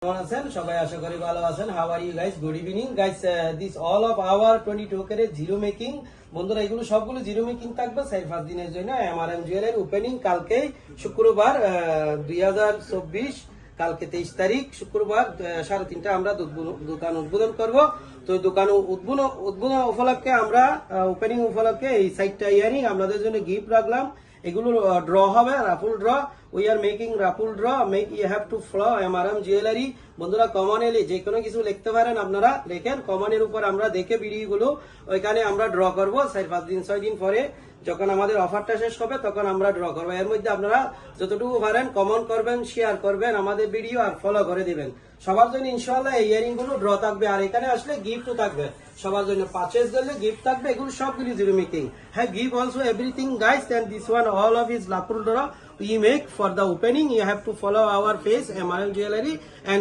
কেমন আছেন সবাই? আশা করি ভালো আছেন। How are you guys? Good evening guys. This all of our 22 carat zero making. বন্ধুরা, এগুলো সবগুলো জিরো মেকিং থাকবে 4-5 দিনের জন্য। এমআরএম জুয়েলারি ওপেনিং কালকে শুক্রবার 2024, কালকে 23 তারিখ শুক্রবার 3:30 আমরা দোকান উদ্বোধন করব। তো দোকান উদ্বোধন উপলক্ষে আমরা ওপেনিং উপলক্ষে এই 4টা ইয়ারিং আপনাদের জন্য গিফট রাখলাম। এগুলো ড্র হবে, raffle draw. We are making raffle draw. Make you have to follow MRM jewellery. বন্ধুরা, কমনে যে কোনো কিছু লিখতে পারেন, আপনারা লেখেন। কমনের উপর আমরা দেখে ভিডিওগুলো ওইখানে আমরা ড্র করবো 4-5 দিন 6 দিন পরে, যখন আমাদের অফারটা শেষ হবে তখন আমরা ড্র করবো। এর মধ্যে আপনারা যতটুকু পারেন কমন করবেন, শেয়ার করবেন আমাদের ভিডিও, আর ফলো করে দিবেন। সবার জন্য ইনশাআল্লাহ এই ইয়ারিং গুলো ড্র থাকবে, আর এখানে আসলে গিফটও থাকবে সবার জন্য। পারচেজ করলে গিফট থাকবে। এগুলো সবগুলি জিরো মেকিং। হ্যাঁ, give also everything guys. And this one all of is raffle draw we make for the opening. You have to follow our page MRM Jewelry and